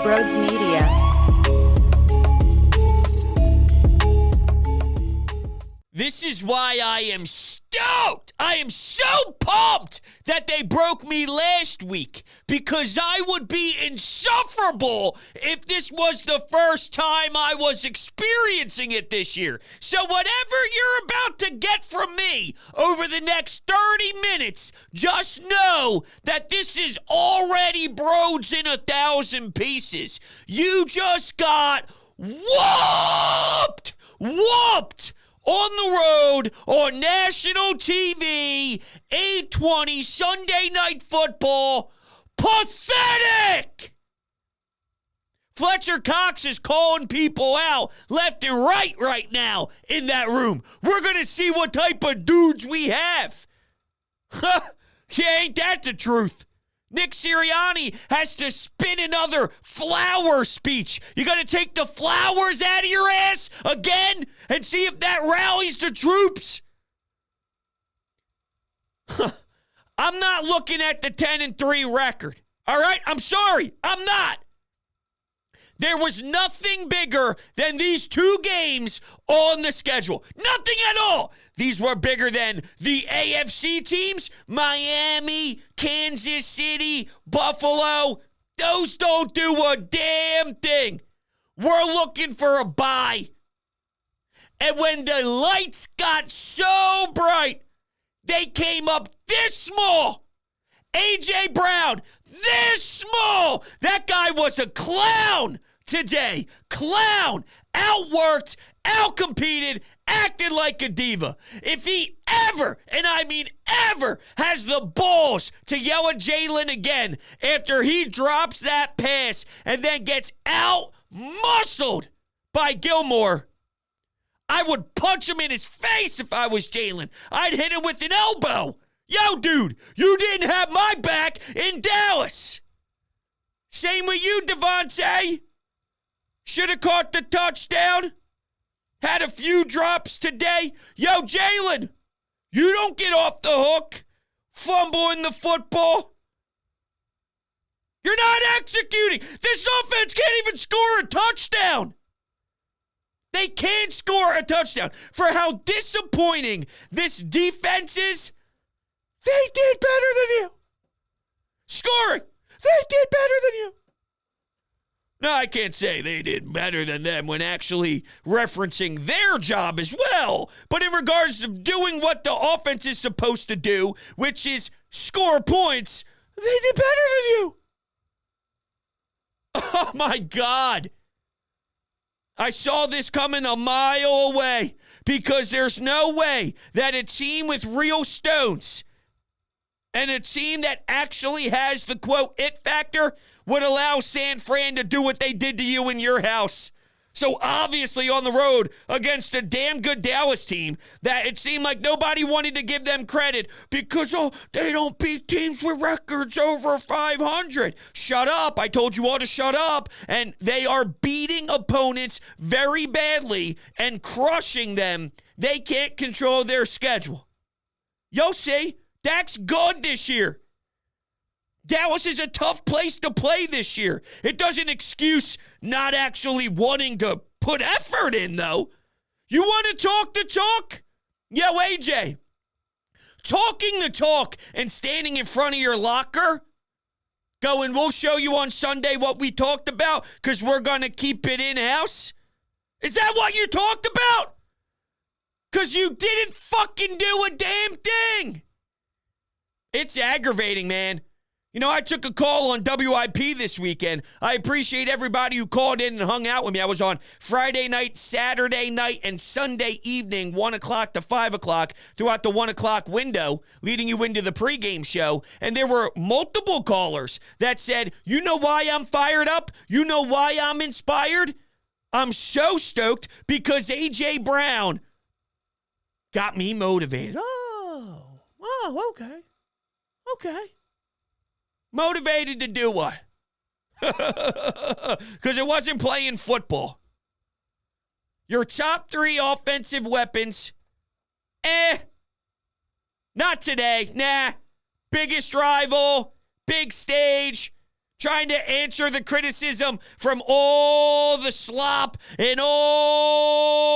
Broads Media. This is why I am stoked. I am so pumped that they broke me last week, because I would be insufferable if this was the first time I was experiencing it this year. So whatever you're about to get from me over the next 30 minutes, just know that this is already Broads in 1,000 pieces. You just got whooped on the road on national TV, 8:20 Sunday Night Football. Pathetic! Fletcher Cox is calling people out left and right now in that room. We're going to see what type of dudes we have. Yeah, ain't that the truth? Nick Sirianni has to spin another flower speech. You got to take the flowers out of your ass again and see if that rallies the troops. I'm not looking at the 10-3 record. All right? I'm sorry. I'm not. There was nothing bigger than these two games on the schedule. Nothing at all. These were bigger than the AFC teams. Miami, Kansas City, Buffalo. Those don't do a damn thing. We're looking for a bye. And when the lights got so bright, they came up this small. A.J. Brown, this small. That guy was a clown today. Clown. Outworked, outcompeted, acted like a diva. If he ever, and I mean ever, has the balls to yell at Jalen again after he drops that pass and then gets out-muscled by Gilmore, I would punch him in his face if I was Jalen. I'd hit him with an elbow. Yo, dude, you didn't have my back in Dallas. Same with you, Devontae. Should have caught the touchdown. Had a few drops today. Yo, Jalen, you don't get off the hook fumbling the football. You're not executing. This offense can't even score a touchdown. They can't score a touchdown. For how disappointing this defense is, they did better than you. Scoring, they did better than you. No, I can't say they did better than them when actually referencing their job as well. But in regards to doing what the offense is supposed to do, which is score points, they did better than you. Oh, my God. I saw this coming a mile away, because there's no way that a team with real stones and a team that actually has the, quote, it factor would allow San Fran to do what they did to you in your house. So obviously on the road against a damn good Dallas team that it seemed like nobody wanted to give them credit because, they don't beat teams with records over 500. Shut up. I told you all to shut up. And they are beating opponents very badly and crushing them. They can't control their schedule. You'll see. Dak's good this year. Dallas is a tough place to play this year. It doesn't excuse not actually wanting to put effort in, though. You want to talk the talk? Yo, AJ, talking the talk and standing in front of your locker, going, we'll show you on Sunday what we talked about because we're going to keep it in-house? Is that what you talked about? Because you didn't fucking do a damn thing. It's aggravating, man. You know, I took a call on WIP this weekend. I appreciate everybody who called in and hung out with me. I was on Friday night, Saturday night, and Sunday evening, 1 o'clock to 5 o'clock, throughout the 1 o'clock window, leading you into the pregame show. And there were multiple callers that said, you know why I'm fired up? You know why I'm inspired? I'm so stoked because A.J. Brown got me motivated. Oh, okay. Okay. Motivated to do what? Because it wasn't playing football. Your top three offensive weapons, not today. Nah. Biggest rival, big stage, trying to answer the criticism from all the slop and all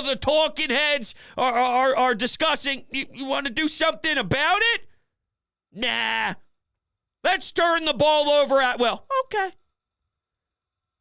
the talking heads are discussing. You want to do something about it? Nah. Let's turn the ball over at will. Okay.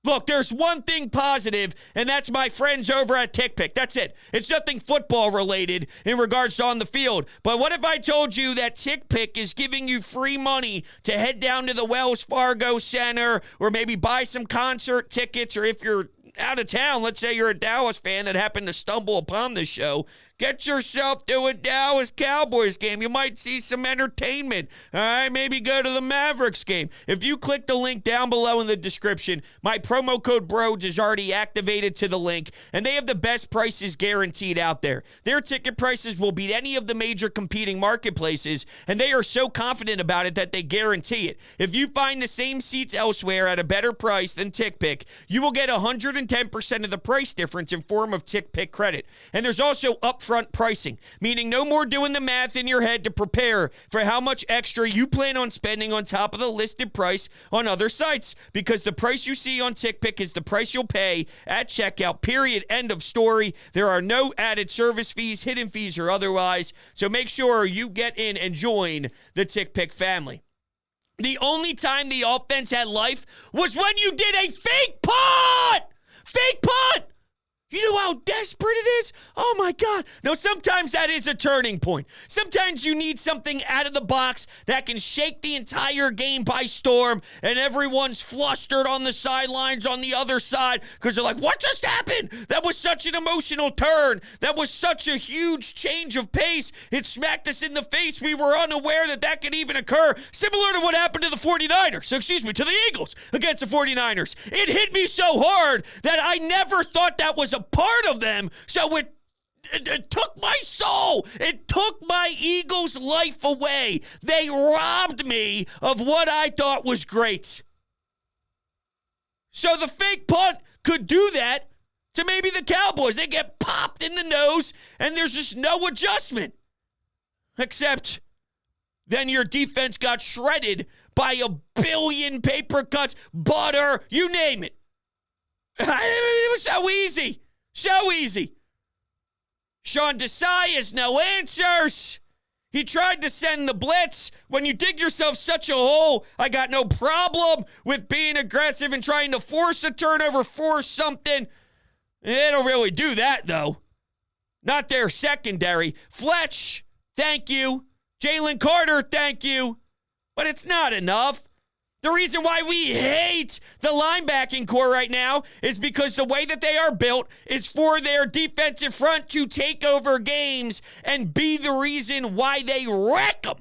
Look, there's one thing positive, and that's my friends over at TickPick. That's it. It's nothing football related in regards to on the field. But what if I told you that TickPick is giving you free money to head down to the Wells Fargo Center or maybe buy some concert tickets, or if you're out of town, let's say you're a Dallas fan that happened to stumble upon this show, get yourself to a Dallas Cowboys game. You might see some entertainment. All right, maybe go to the Mavericks game. If you click the link down below in the description, my promo code BRODES is already activated to the link, and they have the best prices guaranteed out there. Their ticket prices will beat any of the major competing marketplaces, and they are so confident about it that they guarantee it. If you find the same seats elsewhere at a better price than TickPick, you will get 110% of the price difference in form of TickPick credit. And there's also upfront pricing, meaning no more doing the math in your head to prepare for how much extra you plan on spending on top of the listed price on other sites, because the price you see on TickPick is the price you'll pay at checkout, period, end of story. There are no added service fees, hidden fees, or otherwise, so make sure you get in and join the TickPick family. The only time the offense had life was when you did a fake punt! Fake punt! You know how desperate it is? Oh, my God. Now, sometimes that is a turning point. Sometimes you need something out of the box that can shake the entire game by storm, and everyone's flustered on the sidelines on the other side because they're like, what just happened? That was such an emotional turn. That was such a huge change of pace. It smacked us in the face. We were unaware that that could even occur, similar to what happened to the 49ers. So, to the Eagles against the 49ers. It hit me so hard that I never thought that was a part of them, so it took my soul. It took my Eagles' life away. They robbed me of what I thought was great. So the fake punt could do that to maybe the Cowboys. They get popped in the nose, and there's just no adjustment. Except then your defense got shredded by a billion paper cuts, butter, you name it. It was so easy. So easy. Sean Desai has no answers. He tried to send the blitz. When you dig yourself such a hole, I got no problem with being aggressive and trying to force a turnover, force something. They don't really do that, though. Not their secondary. Fletch, thank you. Jalen Carter, thank you. But it's not enough. The reason why we hate the linebacking core right now is because the way that they are built is for their defensive front to take over games and be the reason why they wreck them.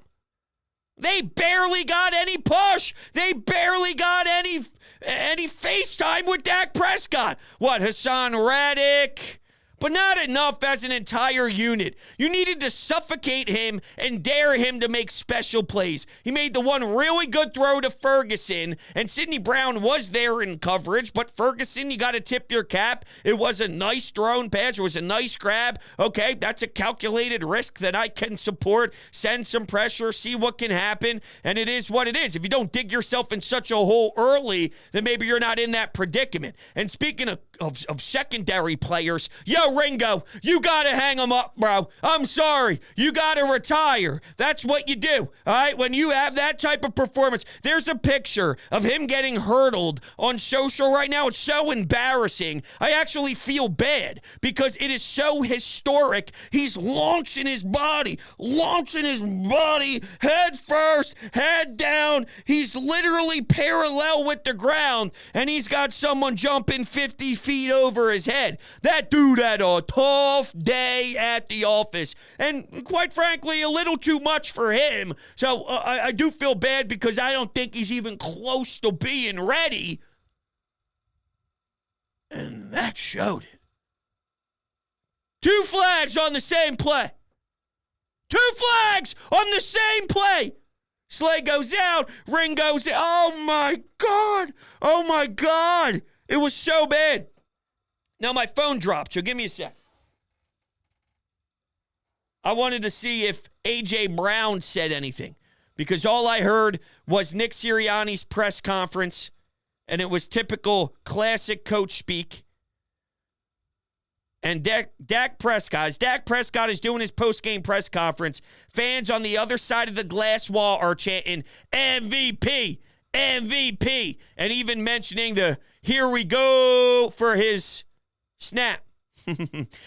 They barely got any push. They barely got any FaceTime with Dak Prescott. What, Hassan Reddick? But not enough as an entire unit. You needed to suffocate him and dare him to make special plays. He made the one really good throw to Ferguson, and Sidney Brown was there in coverage, but Ferguson, you got to tip your cap. It was a nice thrown pass. It was a nice grab. Okay, that's a calculated risk that I can support. Send some pressure, see what can happen, and it is what it is. If you don't dig yourself in such a hole early, then maybe you're not in that predicament. And speaking of secondary players, yo, Ringo, you got to hang him up, bro. I'm sorry. You got to retire. That's what you do, all right? When you have that type of performance, there's a picture of him getting hurdled on social right now. It's so embarrassing. I actually feel bad because it is so historic. He's launching his body, head first, head down. He's literally parallel with the ground, and he's got someone jumping 50 feet over his head. That dude had a tough day at the office, and quite frankly, a little too much for him. So I do feel bad because I don't think he's even close to being ready. And that showed it. 2 flags on the same play. 2 flags on the same play. Slay goes out, Ring goes out. Oh my God. Oh my God. It was so bad. Now my phone dropped, so give me a sec. I wanted to see if A.J. Brown said anything. because all I heard was Nick Sirianni's press conference, and it was typical classic coach speak. And Dak Prescott, as Dak Prescott is doing his post-game press conference, fans on the other side of the glass wall are chanting, MVP, MVP, and even mentioning the here we go for his snap.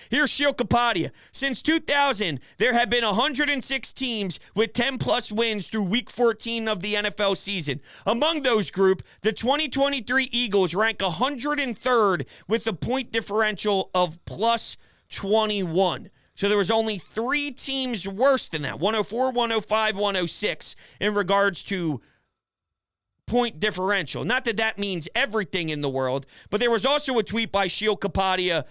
Here's Sheil Kapadia. Since 2000, there have been 106 teams with 10-plus wins through Week 14 of the NFL season. Among those group, the 2023 Eagles rank 103rd with a point differential of plus 21. So there was only 3 teams worse than that, 104, 105, 106, in regards to point differential. Not that that means everything in the world, but there was also a tweet by Sheil Kapadia.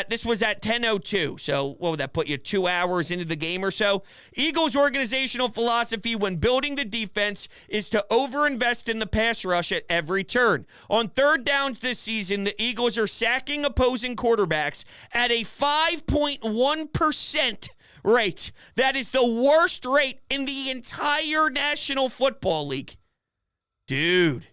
This was at 10:02, so what would that put you, 2 hours into the game or so? Eagles' organizational philosophy when building the defense is to overinvest in the pass rush at every turn. On third downs this season, the Eagles are sacking opposing quarterbacks at a 5.1% rate. That is the worst rate in the entire National Football League. Dude,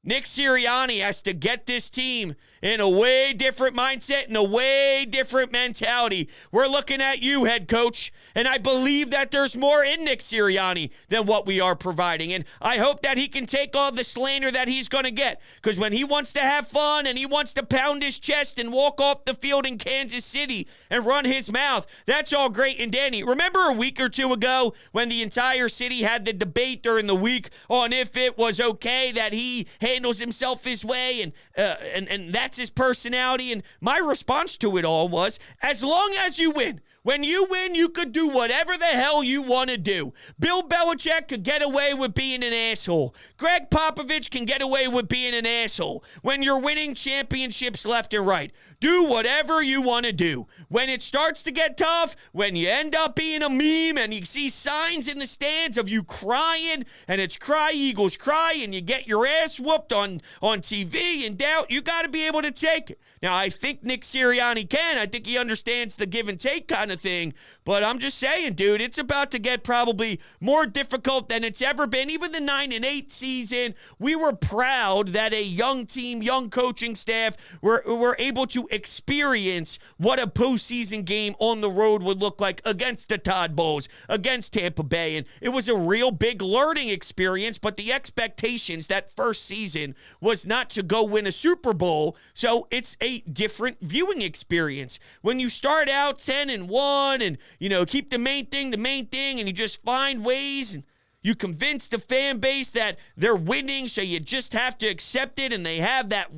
Nick Sirianni has to get this team in a way different mindset and a way different mentality. We're looking at you, head coach, and I believe that there's more in Nick Sirianni than what we are providing, and I hope that he can take all the slander that he's going to get, because when he wants to have fun and he wants to pound his chest and walk off the field in Kansas City and run his mouth, that's all great and dandy. Remember a week or two ago when the entire city had the debate during the week on if it was okay that he handles himself his way and that's his personality, and my response to it all was, as long as you win. When you win, you could do whatever the hell you want to do. Bill Belichick could get away with being an asshole. Greg Popovich can get away with being an asshole. When you're winning championships left and right, do whatever you want to do. When it starts to get tough, when you end up being a meme and you see signs in the stands of you crying, and it's cry Eagles cry, and you get your ass whooped on TV and doubt, you got to be able to take it. Now, I think Nick Sirianni can. I think he understands the give and take kind of thing. But I'm just saying, dude, it's about to get probably more difficult than it's ever been. Even the 9-8 season, we were proud that a young team, young coaching staff were able to experience what a postseason game on the road would look like against the Todd Bowles, against Tampa Bay. And it was a real big learning experience, but the expectations that first season was not to go win a Super Bowl. So it's a different viewing experience. When you start out 10-1 and, keep the main thing, and you just find ways and you convince the fan base that they're winning, so you just have to accept it, and they have that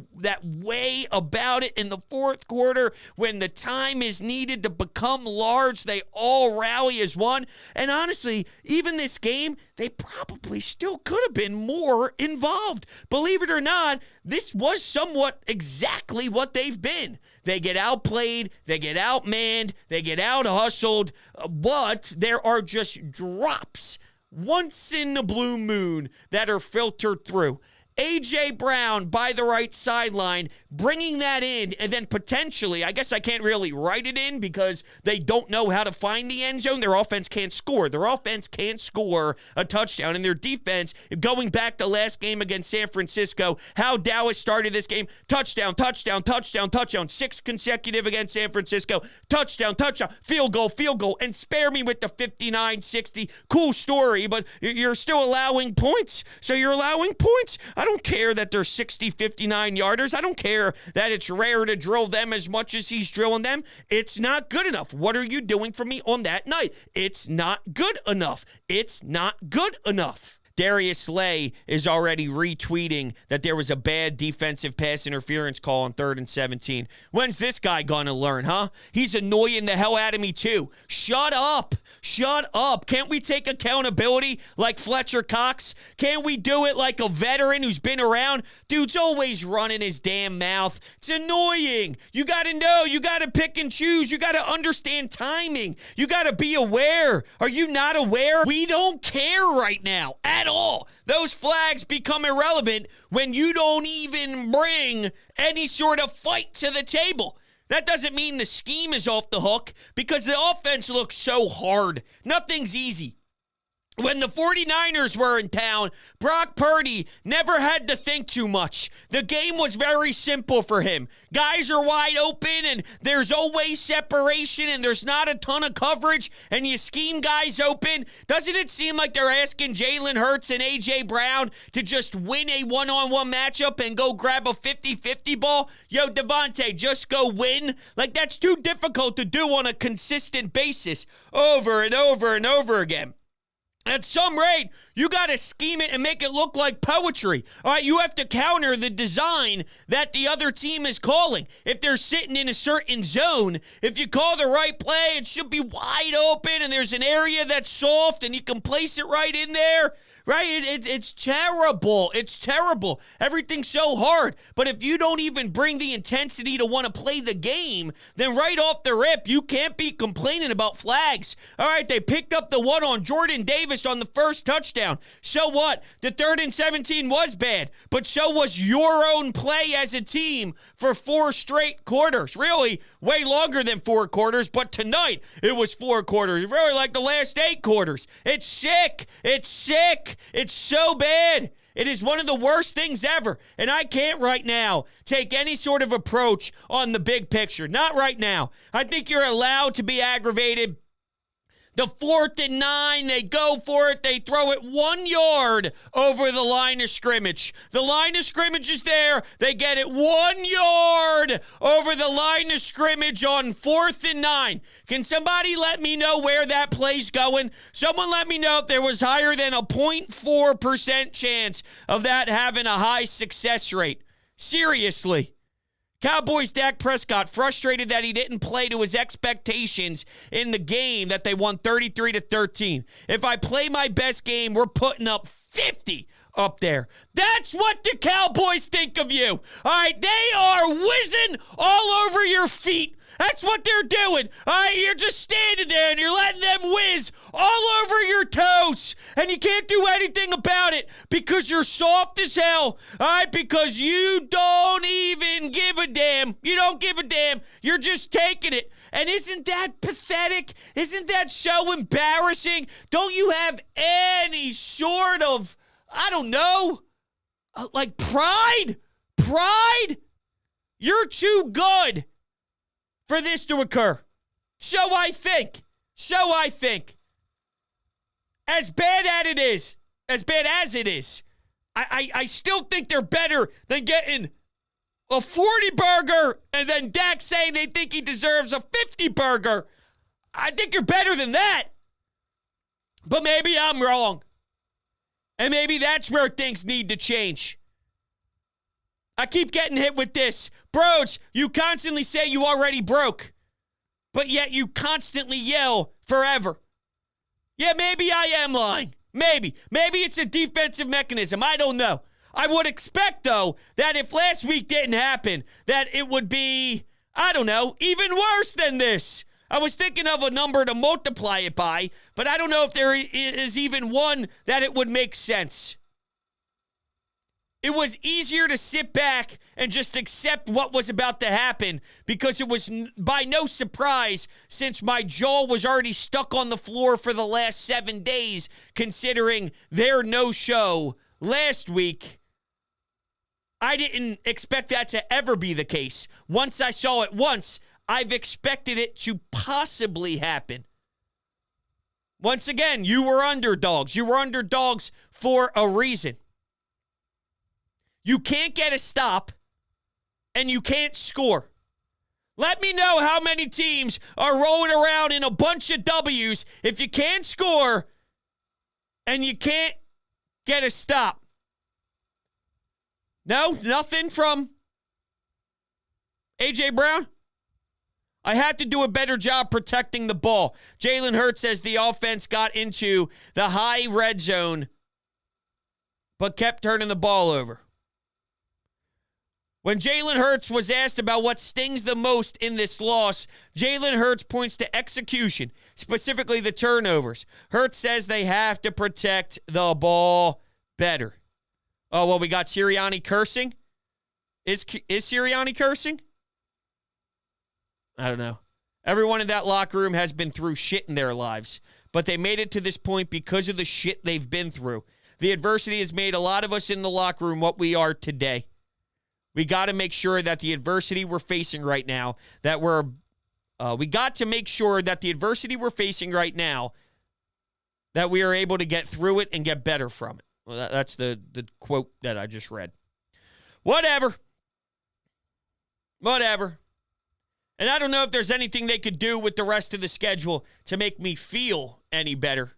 way about it in the fourth quarter when the time is needed to become large. They all rally as one. And honestly, even this game, they probably still could have been more involved. Believe it or not, this was somewhat exactly what they've been. They get outplayed, they get outmanned, they get out-hustled, but there are just drops once in the blue moon that are filtered through. A.J. Brown by the right sideline, bringing that in, and then potentially, I guess I can't really write it in because they don't know how to find the end zone. Their offense can't score. Their offense can't score a touchdown. And their defense, going back to last game against San Francisco, how Dallas started this game, touchdown, touchdown, touchdown, touchdown, 6 consecutive against San Francisco, touchdown, touchdown, field goal, and spare me with the 59-60. Cool story, but you're still allowing points. So you're allowing points. I don't care that they're 60, 59-yarders. I don't care that it's rare to drill them as much as he's drilling them. It's not good enough. What are you doing for me on that night? It's not good enough. It's not good enough. Darius Slay is already retweeting that there was a bad defensive pass interference call on 3rd and 17. When's this guy gonna learn, huh? He's annoying the hell out of me too. Shut up. Shut up. Can't we take accountability like Fletcher Cox? Can't we do it like a veteran who's been around? Dude's always running his damn mouth. It's annoying. You gotta know. You gotta pick and choose. You gotta understand timing. You gotta be aware. Are you not aware? We don't care right now at all. Those flags become irrelevant when you don't even bring any sort of fight to the table. That doesn't mean the scheme is off the hook because the offense looks so hard. Nothing's easy. When the 49ers were in town, Brock Purdy never had to think too much. The game was very simple for him. Guys are wide open, and there's always separation, and there's not a ton of coverage, and you scheme guys open. Doesn't it seem like they're asking Jalen Hurts and A.J. Brown to just win a one-on-one matchup and go grab a 50-50 ball? Yo, Devontae, just go win? Like, that's too difficult to do on a consistent basis over and over and over again. At some rate, you got to scheme it and make it look like poetry. All right, you have to counter the design that the other team is calling. If they're sitting in a certain zone, if you call the right play, it should be wide open and there's an area that's soft and you can place it right in there. Right? It's terrible. It's terrible. Everything's so hard. But if you don't even bring the intensity to want to play the game, then right off the rip, you can't be complaining about flags. All right, they picked up the one on Jordan Davis on the first touchdown. So what? The 3rd and 17 was bad, but so was your own play as a team for 4 straight quarters. Really, way longer than 4 quarters, but tonight it was 4 quarters. Really like the last 8 quarters. It's sick. It's sick. It's so bad. It is one of the worst things ever. And I can't right now take any sort of approach on the big picture. Not right now. I think you're allowed to be aggravated. The 4th and 9, they go for it. They throw it 1 yard over the line of scrimmage. The line of scrimmage is there. They get it 1 yard over the line of scrimmage on 4th and 9. Can somebody let me know where that play's going? Someone let me know if there was higher than a 0.4% chance of that having a high success rate. Seriously. Cowboys' Dak Prescott frustrated that he didn't play to his expectations in the game that they won 33-13. If I play my best game, we're putting up 50 up there. That's what the Cowboys think of you. All right, they are whizzing all over your feet. That's what they're doing. All right, you're just standing there and you're letting them whiz all over your toes. And you can't do anything about it because you're soft as hell. All right, because you don't even give a damn. You don't give a damn. You're just taking it. And isn't that pathetic? Isn't that so embarrassing? Don't you have any sort of, I don't know, like pride? Pride? You're too good for this to occur. So I think. As bad as it is, I still think they're better than getting a 40 burger and then Dak saying they think he deserves a 50 burger. I think you're better than that. But maybe I'm wrong. And maybe that's where things need to change. I keep getting hit with this. Bros, you constantly say you already broke, but yet you constantly yell forever. Yeah, maybe I am lying. Maybe. Maybe it's a defensive mechanism. I don't know. I would expect, though, that if last week didn't happen, that it would be, I don't know, even worse than this. I was thinking of a number to multiply it by, but I don't know if there is even one that it would make sense. It was easier to sit back and just accept what was about to happen because it was by no surprise since my jaw was already stuck on the floor for the last 7 days, considering their no-show last week. I didn't expect that to ever be the case. Once I saw it once, I've expected it to possibly happen. Once again, you were underdogs. You were underdogs for a reason. You can't get a stop, and you can't score. Let me know how many teams are rolling around in a bunch of W's if you can't score and you can't get a stop. No, nothing from A.J. Brown? I had to do a better job protecting the ball. Jalen Hurts says the offense got into the high red zone, but kept turning the ball over. When Jalen Hurts was asked about what stings the most in this loss, Jalen Hurts points to execution, specifically the turnovers. Hurts says they have to protect the ball better. Oh, well, we got Sirianni cursing? Is Sirianni cursing? I don't know. Everyone in that locker room has been through shit in their lives. but they made it to this point because of the shit they've been through. The adversity has made a lot of us in the locker room what we are today. We got to make sure that the adversity we're facing right now, that we are able to get through it and get better from it. Well, that's the quote that I just read. Whatever. And I don't know if there's anything they could do with the rest of the schedule to make me feel any better,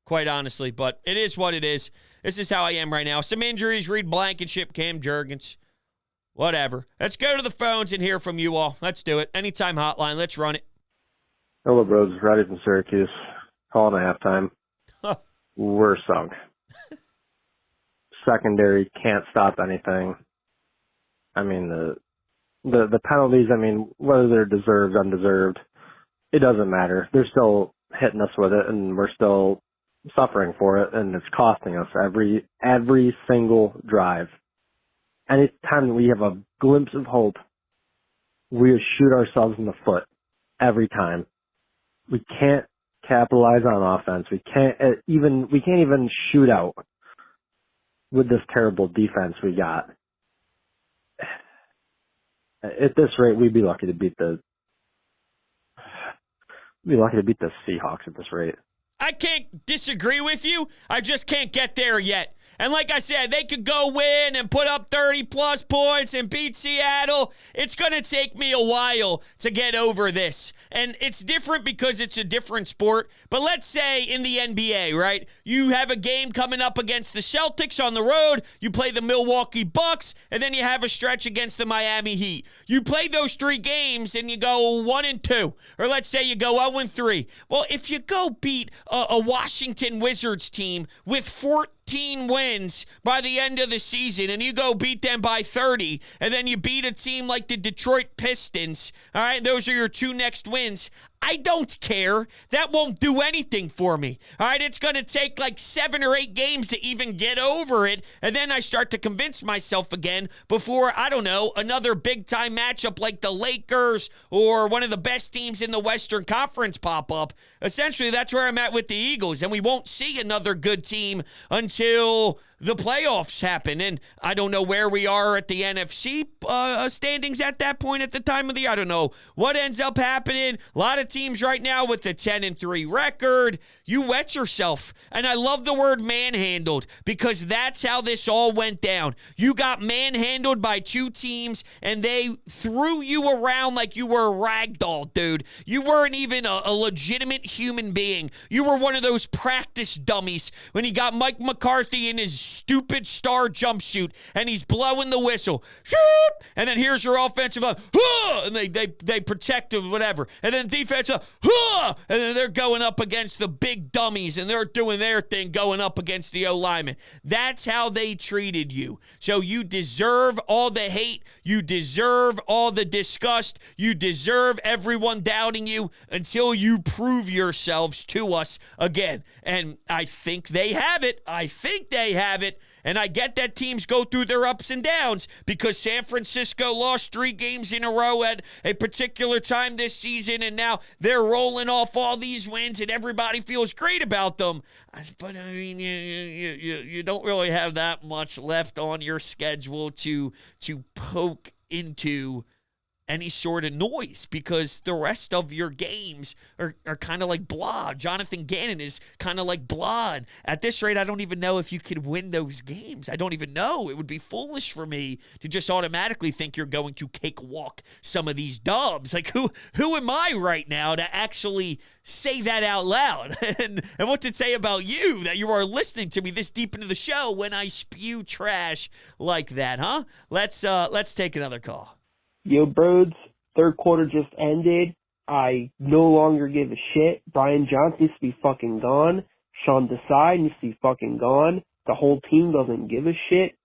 quite honestly. But it is what it is. This is how I am right now. Some injuries, Reed Blankenship, Cam Jurgens, whatever. Let's go to the phones and hear from you all. Let's do it. Anytime hotline. Let's run it. Hello, bros. Roddy from Syracuse. Calling a halftime. We're sunk. Secondary can't stop anything. I mean, the penalties, I mean, whether they're deserved, undeserved, it doesn't matter. They're still hitting us with it, and we're still suffering for it, and it's costing us every single drive. Anytime we have a glimpse of hope, we shoot ourselves in the foot every time. We can't capitalize on offense. We can't even shoot out with this terrible defense we got. At this rate, we'd be lucky to beat the Seahawks at this rate. I can't disagree with you. I just can't get there yet. And like I said, they could go win and put up 30-plus points and beat Seattle. It's going to take me a while to get over this. And it's different because it's a different sport. But let's say in the NBA, right? You have a game coming up against the Celtics on the road. You play the Milwaukee Bucks, and then you have a stretch against the Miami Heat. You play those 3 games, and you go 1-2. Or let's say you go 0-3. Well, if you go beat a Washington Wizards team with 14 wins by the end of the season, and you go beat them by 30, and then you beat a team like the Detroit Pistons, all right, those are your 2 next wins. I don't care. That won't do anything for me. All right, it's going to take like 7 or 8 games to even get over it, and then I start to convince myself again before, I don't know, another big-time matchup like the Lakers or one of the best teams in the Western Conference pop up. Essentially, that's where I'm at with the Eagles, and we won't see another good team until the playoffs happen. And I don't know where we are at the NFC standings at that point at the time of the year. I don't know what ends up happening. A lot of teams right now with the 10-3 record. You wet yourself. And I love the word manhandled because that's how this all went down. You got manhandled by 2 teams, and they threw you around like you were a rag doll, dude. You weren't even a legitimate human being. You were one of those practice dummies when he got Mike McCarthy in his stupid star jumpsuit, and he's blowing the whistle. And then here's your offensive line. And they protect him, whatever. And then defensive, and then they're going up against the big dummies, and they're doing their thing going up against the O-linemen. That's how they treated you. So you deserve all the hate. You deserve all the disgust. You deserve everyone doubting you until you prove yourselves to us again. And I think they have it. And I get that teams go through their ups and downs because San Francisco lost 3 games in a row at a particular time this season, and now they're rolling off all these wins, and everybody feels great about them. But, I mean, you don't really have that much left on your schedule to poke into any sort of noise because the rest of your games are kind of like blah. Jonathan Gannon is kind of like blah. At this rate, I don't even know if you could win those games. I don't even know. It would be foolish for me to just automatically think you're going to cakewalk some of these dubs. Like, who am I right now to actually say that out loud? and what to say about you that you are listening to me this deep into the show when I spew trash like that, huh? Let's take another call. Yo, Broads, 3rd quarter just ended. I no longer give a shit. Brian Johnson needs to be fucking gone. Sean Desai needs to be fucking gone. The whole team doesn't give a shit.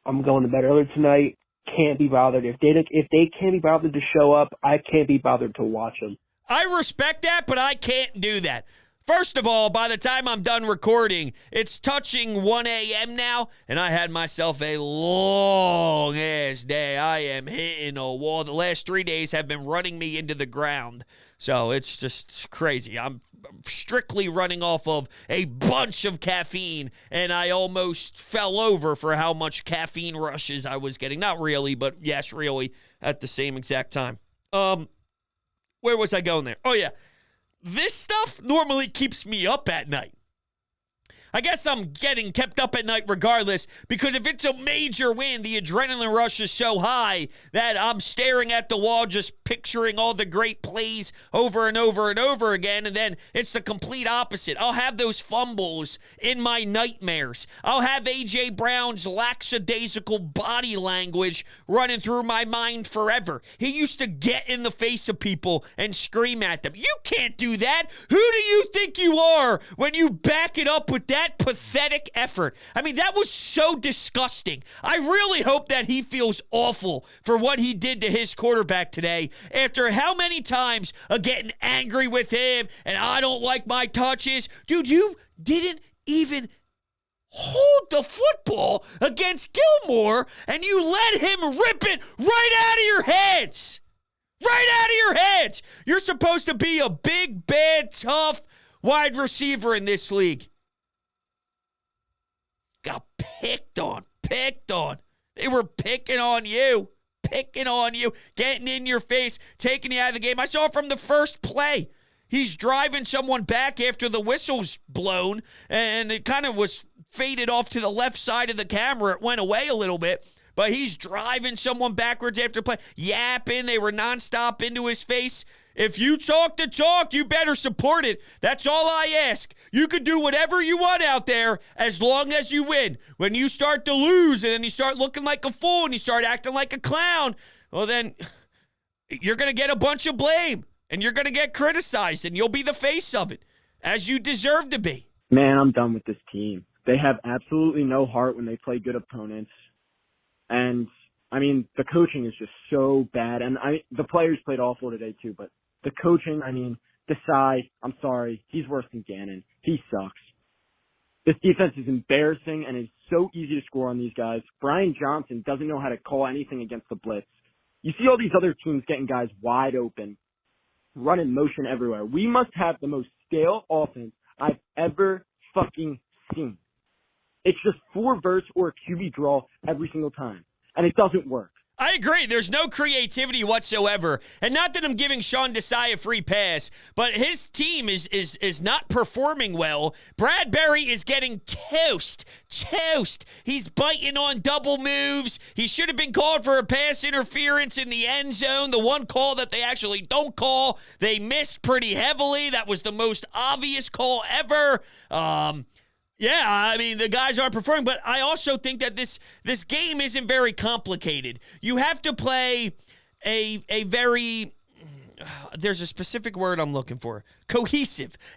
I'm going to bed early tonight. Can't be bothered. If they can't be bothered to show up, I can't be bothered to watch them. I respect that, but I can't do that. First of all, by the time I'm done recording, it's touching 1 a.m. now, and I had myself a long-ass day. I am hitting a wall. The last 3 days have been running me into the ground. So it's just crazy. I'm strictly running off of a bunch of caffeine, and I almost fell over for how much caffeine rushes I was getting. Not really, but yes, really, at the same exact time. Where was I going there? Oh, yeah. This stuff normally keeps me up at night. I guess I'm getting kept up at night regardless, because if it's a major win, the adrenaline rush is so high that I'm staring at the wall just picturing all the great plays over and over and over again, and then it's the complete opposite. I'll have those fumbles in my nightmares. I'll have A.J. Brown's lackadaisical body language running through my mind forever. He used to get in the face of people and scream at them. You can't do that. Who do you think you are when you back it up with that pathetic effort? I mean, that was so disgusting. I really hope that he feels awful for what he did to his quarterback today after how many times of getting angry with him and I don't like my touches. Dude, you didn't even hold the football against Gilmore and you let him rip it right out of your hands. Right out of your hands. You're supposed to be a big, bad, tough wide receiver in this league. Got picked on. They were picking on you, getting in your face, taking you out of the game. I saw from the first play. He's driving someone back after the whistle's blown, and it kind of was faded off to the left side of the camera. It went away a little bit, but he's driving someone backwards after play, yapping. They were nonstop into his face. If you talk the talk, you better support it. That's all I ask. You can do whatever you want out there as long as you win. When you start to lose and then you start looking like a fool and you start acting like a clown, well, then you're going to get a bunch of blame and you're going to get criticized and you'll be the face of it, as you deserve to be. Man, I'm done with this team. They have absolutely no heart when they play good opponents. And, I mean, the coaching is just so bad. And the players played awful today, too, but the coaching, I mean, Desai, I'm sorry, he's worse than Gannon. He sucks. This defense is embarrassing, and it's so easy to score on these guys. Brian Johnson doesn't know how to call anything against the blitz. You see all these other teams getting guys wide open, running motion everywhere. We must have the most stale offense I've ever fucking seen. It's just 4 verts or a QB draw every single time, and it doesn't work. I agree. There's no creativity whatsoever. And not that I'm giving Sean Desai a free pass, but his team is not performing well. Bradbury is getting toast. He's biting on double moves. He should have been called for a pass interference in the end zone. The one call that they actually don't call, they missed pretty heavily. That was the most obvious call ever. Yeah, I mean, the guys aren't performing, but I also think that this game isn't very complicated. You have to play a very, there's a specific word I'm looking for,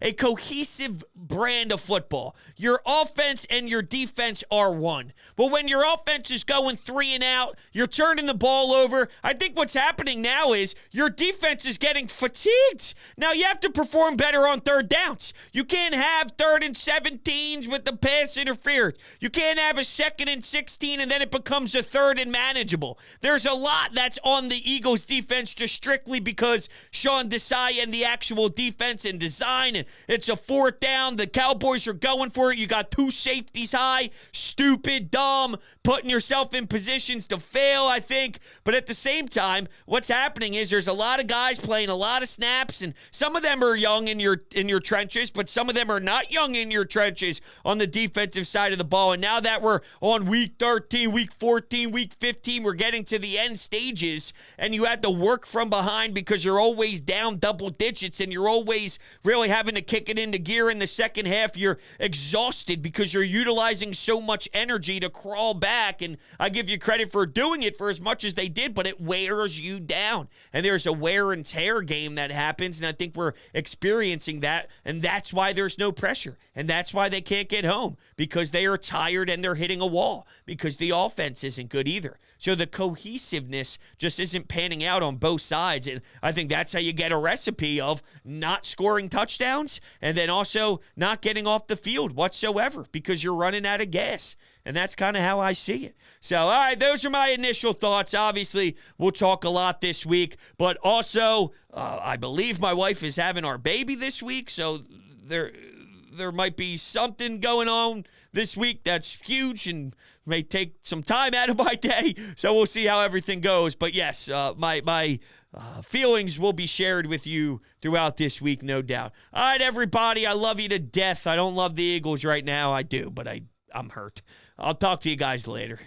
a cohesive brand of football. Your offense and your defense are one. But when your offense is going 3 and out, you're turning the ball over. I think what's happening now is your defense is getting fatigued. Now you have to perform better on third downs. You can't have 3rd and 17s with the pass interference. You can't have a 2nd and 16 and then it becomes a 3rd and manageable. There's a lot that's on the Eagles defense just strictly because Sean Desai and the actual defense and design, and it's a 4th down. The Cowboys are going for it. You got 2 safeties high. Stupid, dumb, putting yourself in positions to fail, I think. But at the same time, what's happening is there's a lot of guys playing a lot of snaps, and some of them are young in your trenches, but some of them are not young in your trenches on the defensive side of the ball. And now that we're on week 13, week 14, week 15, we're getting to the end stages, and you have to work from behind because you're always down double digits, and you're always really having to kick it into gear in the second half. You're exhausted because you're utilizing so much energy to crawl back, and I give you credit for doing it for as much as they did, but it wears you down, and there's a wear and tear game that happens, and I think we're experiencing that, and that's why there's no pressure, and that's why they can't get home, because they are tired and they're hitting a wall, because the offense isn't good either. So the cohesiveness just isn't panning out on both sides, and I think that's how you get a recipe of not scoring touchdowns and then also not getting off the field whatsoever because you're running out of gas. And that's kind of how I see it. So, all right, those are my initial thoughts. Obviously, we'll talk a lot this week, but also I believe my wife is having our baby this week, so there might be something going on this week that's huge and may take some time out of my day. So we'll see how everything goes. But yes, my feelings will be shared with you throughout this week, no doubt. All right, everybody, I love you to death. I don't love the Eagles right now. I do, but I'm hurt. I'll talk to you guys later.